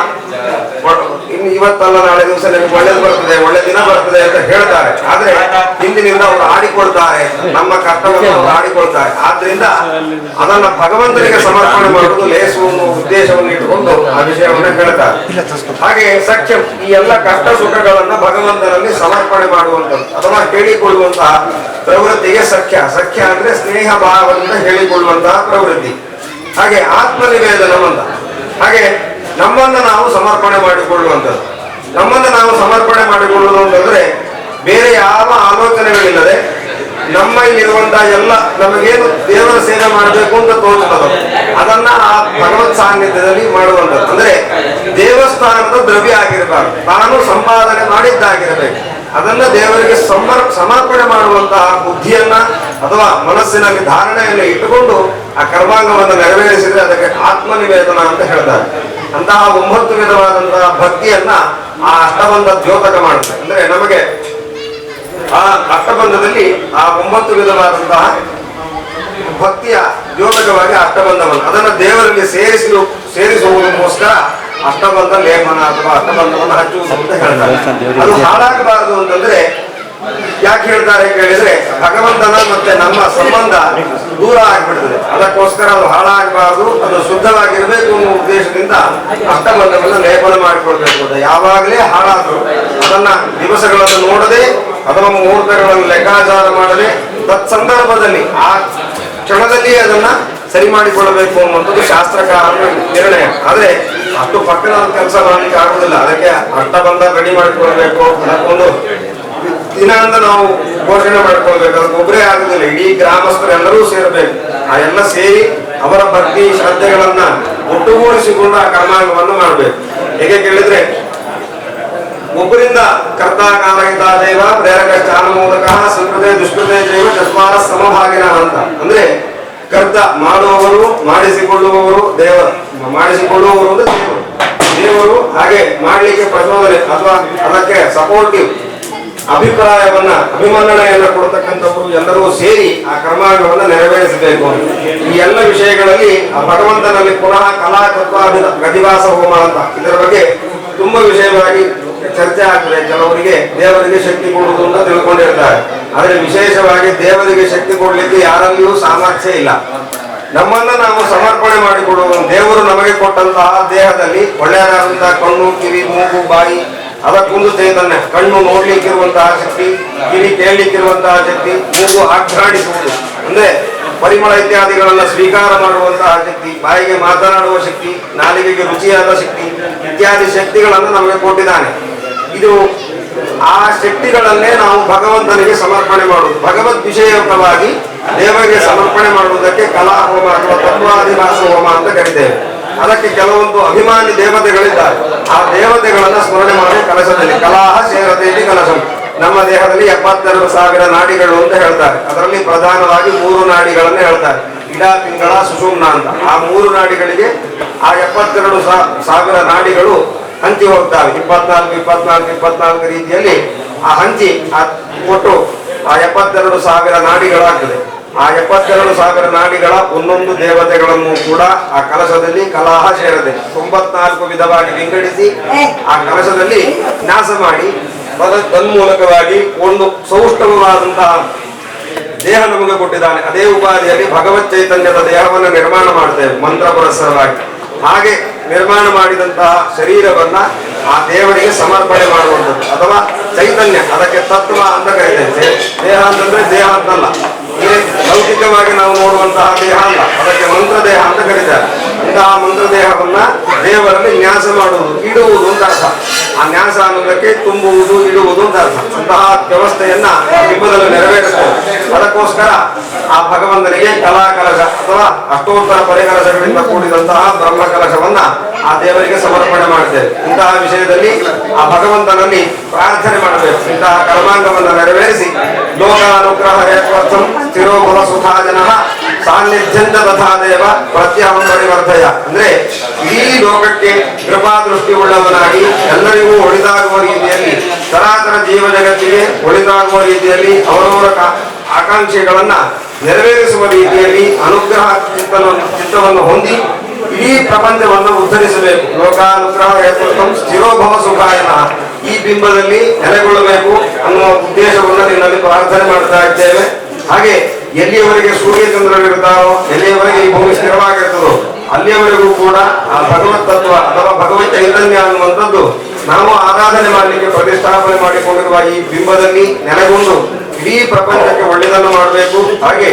ಇನ್ನು ಇವತ್ತಲ್ಲ ನಾಳೆ ದಿವಸ ನಿನಗೆ ಒಳ್ಳೇದು ಬರ್ತದೆ, ಒಳ್ಳೆ ದಿನ ಬರ್ತದೆ ಅಂತ ಹೇಳ್ತಾರೆ. ಆದ್ರೆ ಹಿಂದಿನಿಂದ ಅವರು ಆಡಿಕೊಳ್ತಾರೆ, ನಮ್ಮ ಕರ್ತವ್ಯವನ್ನು ಅವರು ಆಡಿಕೊಳ್ತಾರೆ. ಆದ್ರಿಂದ ಅದನ್ನ ಭಗವಂತನಿಗೆ ಸಮರ್ಪಣೆ ಮಾಡುವುದು ಲೇಸು ಅನ್ನೋ ಉದ್ದೇಶವನ್ನು ಇಟ್ಟುಕೊಂಡು ಆ ವಿಷಯವನ್ನು ಹೇಳ್ತಾರೆ. ಹಾಗೆ ಸಖ್ಯಂ ಈ ಎಲ್ಲ ಕಷ್ಟ ಸುಖಗಳನ್ನ ಭಗವಂತನಲ್ಲಿ ಸಮರ್ಪಣೆ ಮಾಡುವಂಥದ್ದು ಅಥವಾ ಹೇಳಿಕೊಳ್ಳುವಂತಹ ಪ್ರವೃತ್ತಿಗೆ ಸಖ್ಯ ಅಂದ್ರೆ ಸ್ನೇಹ ಭಾವದಿಂದ ಹೇಳಿಕೊಳ್ಳುವಂತಹ ಪ್ರವೃತ್ತಿ. ಹಾಗೆ ಆತ್ಮನಿವೇದನವಂತ, ಹಾಗೆ ನಮ್ಮನ್ನು ನಾವು ಸಮರ್ಪಣೆ ಮಾಡಿಕೊಳ್ಳುವಂಥದ್ದು. ನಮ್ಮನ್ನು ನಾವು ಸಮರ್ಪಣೆ ಮಾಡಿಕೊಳ್ಳುವುದು ಅಂತಂದ್ರೆ ಬೇರೆ ಯಾವ ಆಲೋಚನೆಗಳಿಲ್ಲದೆ ನಮ್ಮಲ್ಲಿರುವಂತಹ ಎಲ್ಲ ನಮಗೇನು ದೇವರ ಸೇವೆ ಮಾಡಬೇಕು ಅಂತ ತೋರುತ್ತದೋ ಅದನ್ನ ಆ ಭಗವತ್ ಸಾನ್ನಿಧ್ಯದಲ್ಲಿ ಮಾಡುವಂಥದ್ದು. ಅಂದ್ರೆ ದೇವಸ್ಥಾನದ ದ್ರವ್ಯ ಆಗಿರಬಾರ್ದು, ತಾನು ಸಂಪಾದನೆ ಮಾಡಿದ್ದಾಗಿರಬೇಕು. ಅದನ್ನ ದೇವರಿಗೆ ಸಮರ್ಪಣೆ ಮಾಡುವಂತಹ ಬುದ್ಧಿಯನ್ನ ಅಥವಾ ಮನಸ್ಸಿನಲ್ಲಿ ಧಾರಣೆಯನ್ನು ಇಟ್ಟುಕೊಂಡು ಆ ಕರ್ಮಾಂಗವನ್ನು ನೆರವೇರಿಸಿದ್ರೆ ಅದಕ್ಕೆ ಆತ್ಮನಿವೇದನ ಅಂತ ಹೇಳ್ತಾರೆ. ಅಂತಹ 9 ವಿಧವಾದಂತಹ ಭಕ್ತಿಯನ್ನ ಆ ಅಷ್ಟಬಂಧ ದ್ಯೋತಕ ಮಾಡುತ್ತೆ. ಅಂದ್ರೆ ನಮಗೆ ಆ ಅಷ್ಟಬಂಧದಲ್ಲಿ ಆ 9 ವಿಧವಾದಂತಹ ಭಕ್ತಿಯ ದ್ಯೋತಕವಾಗಿ ಅಷ್ಟಬಂಧವನ್ನು ಅದನ್ನ ದೇವರಲ್ಲಿ ಸೇರಿಸುವುದಕ್ಕೋಸ್ಕರ ಅಷ್ಟಬಂಧ ಲೇಪನ ಅಥವಾ ಅಷ್ಟಬಂಧವನ್ನು ಹಚ್ಚುವುದು ಅಂತ ಹೇಳ್ತಾರೆ. ಅದು ಹಾಳಾಗಬಾರದು ಅಂತಂದ್ರೆ ಯಾಕೆ ಹೇಳ್ತಾರೆ ಕೇಳಿದ್ರೆ ಭಗವಂತನ ಮತ್ತೆ ನಮ್ಮ ಸಂಬಂಧ ದೂರ ಆಗ್ಬಿಡ್ತದೆ. ಅದಕ್ಕೋಸ್ಕರ ಅದು ಹಾಳಾಗಬಾರದು, ಅದು ಶುದ್ಧವಾಗಿರ್ಬೇಕು ಅನ್ನೋ ಉದ್ದೇಶದಿಂದ ಅಷ್ಟಬಂಧವನ್ನು ಲೇಪನ ಮಾಡಿಕೊಳ್ಬೇಕು ಅಂತ. ಯಾವಾಗಲೇ ಹಾಳಾದ್ರು ಅದನ್ನ ದಿವಸಗಳನ್ನು ನೋಡದೆ ಅಥವಾ ಮುಹೂರ್ತಗಳನ್ನು ಲೆಕ್ಕಾಚಾರ ಮಾಡದೆ ತತ್ಸಂದರ್ಭದಲ್ಲಿ ಆ ಕ್ಷಣದಲ್ಲಿ ಅದನ್ನ ಸರಿ ಮಾಡಿಕೊಳ್ಳಬೇಕು ಅನ್ನುವಂಥದ್ದು ಶಾಸ್ತ್ರಕಾರನ ನಿರ್ಣಯ. ಆದ್ರೆ ಅಷ್ಟು ಪಕ್ಕದ ಕೆಲಸ ಮಾಡಲಿಕ್ಕೆ ಆಗುದಿಲ್ಲ. ಅದಕ್ಕೆ ಅಷ್ಟಬಂಧ ರೆಡಿ ಮಾಡಿಕೊಳ್ಬೇಕು, ಅದಕ್ಕೊಂದು ದಿನ ಅಂತ ನಾವು ಘೋಷಣೆ ಮಾಡ್ಕೊಳ್ಬೇಕು. ಅದಕ್ಕೆ ಒಬ್ಬರೇ ಆಗುದಿಲ್ಲ, ಇಡೀ ಗ್ರಾಮಸ್ಥರೆಲ್ಲರೂ ಸೇರಬೇಕು. ಆ ಎಲ್ಲ ಸೇರಿ ಅವರ ಭಕ್ತಿ ಶ್ರದ್ಧೆಗಳನ್ನ ಒಟ್ಟುಗೂಡಿಸಿಕೊಂಡು ಆ ಕರ್ಮಾಂಗವನ್ನು ಮಾಡಬೇಕು. ಹೇಗೆ ಕೇಳಿದ್ರೆ ಒಬ್ಬರಿಂದ ಕರ್ತ ಕಾರಹಿತ ದೇವ ಪ್ರೇರಕ ಚಾನಮೋದಕ ಸಂಸ್ಕೃತೆ ದುಷ್ಕೃತೆ ಜೈವ ಚಸ್ಮಾರ ಸಮಭಾಗಿನ ಅಂತ. ಅಂದ್ರೆ ಕರ್ತ ಮಾಡುವವರು, ಮಾಡಿಸಿಕೊಳ್ಳುವವರು ದೇವರು, ಮಾಡಿಸಿಕೊಳ್ಳುವವರು ಅಂದ್ರೆ ದೇವರು. ಹಾಗೆ ಮಾಡ್ಲಿಕ್ಕೆ ಪ್ರಚೋದನೆ ಅಥವಾ ಅದಕ್ಕೆ ಸಪೋರ್ಟಿವ್ ಅಭಿಮನ್ನಣೆಯನ್ನು ಕೊಡ್ತಕ್ಕಂಥವರು ಎಲ್ಲರೂ ಸೇರಿ ಆ ಕರ್ಮಾಂಗವನ್ನು ನೆರವೇರಿಸಬೇಕು. ಈ ಎಲ್ಲ ವಿಷಯಗಳಲ್ಲಿ ಆ ಭಗವಂತನಲ್ಲಿ ಪುನಃ ಕಲಾ ತತ್ವ ಗತಿವಾಸ ಹೋಮ ಅಂತ ಇದರ ಬಗ್ಗೆ ತುಂಬಾ ವಿಷಯವಾಗಿ ಚರ್ಚೆ ಆಗ್ತದೆ. ಕೆಲವರಿಗೆ ದೇವರಿಗೆ ಶಕ್ತಿ ಕೊಡುವುದು ಅಂತ ತಿಳ್ಕೊಂಡಿರ್ತಾರೆ. ಆದರೆ ವಿಶೇಷವಾಗಿ ದೇವರಿಗೆ ಶಕ್ತಿ ಕೊಡ್ಲಿಕ್ಕೆ ಯಾರಲ್ಲಿಯೂ ಸಾಮರ್ಥ್ಯ ಇಲ್ಲ. ನಮ್ಮನ್ನ ನಾವು ಸಮರ್ಪಣೆ ಮಾಡಿಕೊಡುವ ದೇವರು ನಮಗೆ ಕೊಟ್ಟಂತಹ ದೇಹದಲ್ಲಿ ಒಳ್ಳೆಯದಾದಂತಹ ಕಣ್ಣು, ಕಿವಿ, ಮೂಗು, ಬಾಯಿ, ಅದಕ್ಕೊಂದು ಚೈತನ್ಯ. ಕಣ್ಣು ನೋಡ್ಲಿಕ್ಕಿರುವಂತಹ ಶಕ್ತಿ, ಕಿವಿ ಕೇಳಲಿಕ್ಕಿರುವಂತಹ ಶಕ್ತಿ, ಮೂಗು ಆಘ್ರಾಣಿಸುವುದು ಅಂದ್ರೆ ಪರಿಮಳ ಇತ್ಯಾದಿಗಳನ್ನ ಸ್ವೀಕಾರ ಮಾಡುವಂತಹ ಶಕ್ತಿ, ಬಾಯಿಗೆ ಮಾತನಾಡುವ ಶಕ್ತಿ, ನಾಲಿಗೆಗೆ ರುಚಿಯಾದ ಶಕ್ತಿ ಇತ್ಯಾದಿ ಶಕ್ತಿಗಳನ್ನು ನಮಗೆ ಕೊಟ್ಟಿದ್ದಾನೆ. ಇದು ಆ ಶಕ್ತಿಗಳನ್ನೇ ನಾವು ಭಗವಂತನಿಗೆ ಸಮರ್ಪಣೆ ಮಾಡುವುದು. ಭಗವದ್ ವಿಷಯಯುಕ್ತವಾಗಿ ದೇವರಿಗೆ ಸಮರ್ಪಣೆ ಮಾಡುವುದಕ್ಕೆ ಕಲಾ ಹೋಮ ಅಥವಾ ತತ್ವಾಧಿವಾಸ ಹೋಮ ಅಂತ ಕರಿತೇವೆ. ಅದಕ್ಕೆ ಕೆಲವೊಂದು ಅಭಿಮಾನಿ ದೇವತೆಗಳಿದ್ದಾರೆ. ಆ ದೇವತೆಗಳನ್ನ ಸ್ಮರಣೆ ಮಾಡುವ ಕಲಶದಲ್ಲಿ ಕಲಾಹ ಸೇರತೇಲಿ ಕಲಶಂ. ನಮ್ಮ ದೇಹದಲ್ಲಿ 72,000 ನಾಡಿಗಳು ಅಂತ ಹೇಳ್ತಾರೆ. ಅದರಲ್ಲಿ ಪ್ರಧಾನವಾಗಿ 3 ನಾಡಿಗಳನ್ನ ಹೇಳ್ತಾರೆ, ಇಡ, ಪಿಂಗಳ, ಸುಷುಮ್ನ ಅಂತ. ಆ 3 ನಾಡಿಗಳಿಗೆ ಆ 72,000 ನಾಡಿಗಳು ಹಂಚಿ ಹೋಗ್ತವೆ. 24 ರೀತಿಯಲ್ಲಿ ಆ ಹಂಚಿ ಒಟ್ಟು ಆ 72,000 ನಾಡಿಗಳಾಗ್ತದೆ. ಆ 72,000 ನಾಡಿಗಳ ಒಂದೊಂದು ದೇವತೆಗಳನ್ನು ಕೂಡ ಆ ಕಲಶದಲ್ಲಿ ಕಲಾಹ ಸೇರದೆ 94 ವಿಧವಾಗಿ ವಿಂಗಡಿಸಿ ಆ ಕಲಶದಲ್ಲಿ ನ್ಯಾಸ ಮಾಡಿ ತನ್ಮೂಲಕವಾಗಿ ಒಂದು ಸೌಷ್ಠವವಾದಂತಹ ದೇಹ ನಮಗೆ ಕೊಟ್ಟಿದ್ದಾನೆ. ಅದೇ ಉಪಾಧಿಯಲ್ಲಿ ಭಗವತ್ ಚೈತನ್ಯದ ದೇಹವನ್ನು ನಿರ್ಮಾಣ ಮಾಡ್ತೇವೆ ಮಂತ್ರ ಪುರಸ್ಸರವಾಗಿ. ಹಾಗೆ ನಿರ್ಮಾಣ ಮಾಡಿದಂತಹ ಶರೀರವನ್ನ ಆ ದೇವರಿಗೆ ಸಮರ್ಪಣೆ ಮಾಡುವಂಥದ್ದು ಅಥವಾ ಚೈತನ್ಯ, ಅದಕ್ಕೆ ತತ್ವ ಅಂತ ಕರೀತೇವೆ. ದೇಹ ಅಂತಂದ್ರೆ ದೇಹ ಅಂತಲ್ಲ, ಲೌಕಿಕವಾಗಿ ನಾವು ನೋಡುವಂತಹ ದೇಹ ಅಲ್ಲ, ಅದಕ್ಕೆ ಮಂತ್ರ ದೇಹ ಅಂತ ಕರೀತಾರೆ. ಇಂತಹ ಮಂತ್ರ ದೇಹವನ್ನ ದೇವರಲ್ಲಿ ನ್ಯಾಸ ಮಾಡುವುದು, ಇಡುವುದು ಅಂತ ಅರ್ಥ. ಆ ನ್ಯಾಸ ಅನ್ನೋದಕ್ಕೆ ತುಂಬುವುದು, ಇಡುವುದು ಅಂತ ಅರ್ಥ. ಅಂತಹ ವ್ಯವಸ್ಥೆಯನ್ನ ಬಿಂಬದಲ್ಲಿ ನೆರವೇರಿಸ್ತೇವೆ. ಅದಕ್ಕೋಸ್ಕರ ಆ ಭಗವಂತನಿಗೆ ಕಲಾ ಕಲಶ ಅಥವಾ ಅಷ್ಟೋತ್ತರ ಪರಿಕಲಶಗಳಿಂದ ಕೂಡಿದಂತಹ ಬ್ರಹ್ಮ ಕಲಶವನ್ನ ಆ ದೇವರಿಗೆ ಸಮರ್ಪಣೆ ಮಾಡ್ತೇವೆ. ಇಂತಹ ವಿಷಯದಲ್ಲಿ ಆ ಭಗವಂತನಲ್ಲಿ ಪ್ರಾರ್ಥನೆ ಮಾಡಬೇಕು. ಇಂತಹ ಕರ್ಮಾಂಗವನ್ನು ನೆರವೇರಿಸಿ ಲೋಕಾನುಗ್ರಹ ಹೇತ್ವರ್ಥಂ ಸ್ಥಿರೋಭವ ಸುಖಾಜನ ಸಾನ್ನಿಧ್ಯಂತ ತಥಾ ದೇವ ಪ್ರತ್ಯಹಂ ಪರಿವರ್ತಯ. ಅಂದ್ರೆ ಇಡೀ ಲೋಕಕ್ಕೆ ಕೃಪಾ ದೃಷ್ಟಿ ಉಳ್ಳವನಾಗಿ ಎಲ್ಲರಿಗೂ ಒಳಿತಾಗುವ ರೀತಿಯಲ್ಲಿ, ಚರಾಚರ ಜೀವ ಜಗತ್ತಿಗೆ ಒಳಿತಾಗುವ ರೀತಿಯಲ್ಲಿ ಅವರವರ ಆಕಾಂಕ್ಷೆಗಳನ್ನ ನೆರವೇರಿಸುವ ರೀತಿಯಲ್ಲಿ ಅನುಗ್ರಹ ಚಿತ್ತವನ್ನು ಹೊಂದಿ ಇಡೀ ಪ್ರಪಂಚವನ್ನು ಉದ್ಧರಿಸಬೇಕು. ಲೋಕಾನುಗ್ರಹ ಹೇತುತ್ವಂ ಸ್ಥಿರೋಭವ ಸುಖಾಯನ. ಈ ಬಿಂಬದಲ್ಲಿ ನೆಲೆಗೊಳ್ಳಬೇಕು ಅನ್ನುವ ಉದ್ದೇಶವನ್ನು ನಿನ್ನಲ್ಲಿ ಪ್ರಾರ್ಥನೆ ಮಾಡ್ತಾ ಇದ್ದೇವೆ. ಹಾಗೆ ಎಲ್ಲಿಯವರೆಗೆ ಸೂರ್ಯ ಚಂದ್ರರಿರ್ತಾರೋ, ಎಲ್ಲಿಯವರೆಗೆ ಈ ಭೂಮಿ ಸ್ಥಿರವಾಗಿರ್ತದೋ ಅಲ್ಲಿಯವರೆಗೂ ಕೂಡ ಆ ಭಗವತ್ ತತ್ವ ಅಥವಾ ಭಗವತ್ ಚೈತನ್ಯ ಅನ್ನುವಂಥದ್ದು ನಾವು ಆರಾಧನೆ ಮಾಡಲಿಕ್ಕೆ ಪ್ರತಿಷ್ಠಾಪನೆ ಮಾಡಿಕೊಂಡಿರುವ ಈ ಬಿಂಬದಲ್ಲಿ ನೆಲೆಗೊಂಡು ಇಡೀ ಪ್ರಪಂಚಕ್ಕೆ ಒಳ್ಳೆಯದನ್ನು ಮಾಡಬೇಕು. ಹಾಗೆ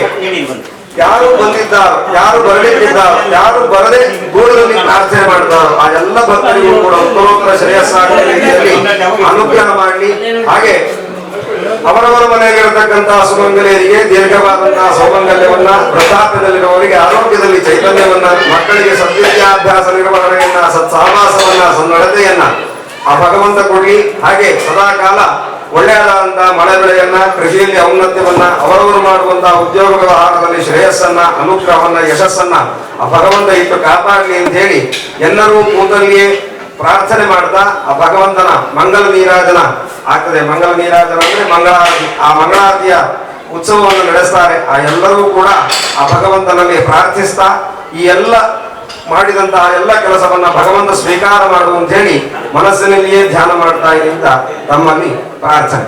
ಯಾರು ಬಂದಿದ್ದಾರೋ, ಯಾರು ಬರಲಿಕ್ಕಿದ್ದಾರೋ, ಯಾರು ಬರದೆ ದೂರದಲ್ಲಿ ಪ್ರಾರ್ಥನೆ ಮಾಡ್ತಾರೋ ಆ ಎಲ್ಲ ಭಕ್ತರಿಗೂ ಕೂಡ ಉತ್ತರೋತ್ತರ ಶ್ರೇಯಸ್ಸಾಗುವ ರೀತಿಯಲ್ಲಿ ಅನುಗ್ರಹ ಮಾಡಲಿ. ಹಾಗೆ ಅವರವರ ಮನೆಯಲ್ಲಿರತಕ್ಕಂತಹ ಸುಮಂಗಲಿಯರಿಗೆ ದೀರ್ಘವಾದಂತಹ ಸೌಮಂಗಲ್ಯವನ್ನ, ವೃದ್ಧಾಪ್ಯದಲ್ಲಿರುವವರಿಗೆ ಆರೋಗ್ಯದಲ್ಲಿ ಚೈತನ್ಯವನ್ನ, ಮಕ್ಕಳಿಗೆ ಸದ್ವಿದ್ಯಾಭ್ಯಾಸ ನಿರ್ವಹಣೆಯನ್ನ, ಸತ್ಸಹವಾಸವನ್ನ, ಸನ್ನಡತೆಯನ್ನ ಆ ಭಗವಂತ ಕೊಡ್ಲಿ. ಹಾಗೆ ಸದಾಕಾಲ ಒಳ್ಳೆಯದಾದಂತಹ ಮಳೆ ಬೆಳೆಯನ್ನ, ಕೃಷಿಯಲ್ಲಿ ಔನ್ನತ್ಯವನ್ನ, ಅವರವರು ಮಾಡುವಂತಹ ಉದ್ಯೋಗ ವ್ಯವಹಾರದಲ್ಲಿ ಶ್ರೇಯಸ್ಸನ್ನ, ಅನುಗ್ರಹವನ್ನ, ಯಶಸ್ಸನ್ನ ಆ ಭಗವಂತ ಇಟ್ಟು ಕಾಪಾಡಲಿ ಅಂತ ಹೇಳಿ ಎಲ್ಲರೂ ಕೂತಲ್ಲಿಯೇ ಪ್ರಾರ್ಥನೆ ಮಾಡ್ತಾ ಆ ಭಗವಂತನ ಮಂಗಲ ನೀರಾಜನ ಆಗ್ತದೆ. ಮಂಗಲ ನೀರಾಜನ ಅಂದ್ರೆ ಮಂಗಳಾರತಿ. ಆ ಮಂಗಳಾರತಿಯ ಉತ್ಸವವನ್ನು ನಡೆಸ್ತಾರೆ. ಆ ಎಲ್ಲರೂ ಕೂಡ ಆ ಭಗವಂತನಲ್ಲಿ ಪ್ರಾರ್ಥಿಸ್ತಾ ಈ ಎಲ್ಲ ಮಾಡಿದಂತಹ ಎಲ್ಲ ಕೆಲಸವನ್ನ ಭಗವಂತ ಸ್ವೀಕಾರ ಮಾಡುವಂತ ಹೇಳಿ ಮನಸ್ಸಿನಲ್ಲಿಯೇ ಧ್ಯಾನ ಮಾಡ್ತಾ ಇದ್ದ ತಮ್ಮಲ್ಲಿ ಪ್ರಾರ್ಥನೆ.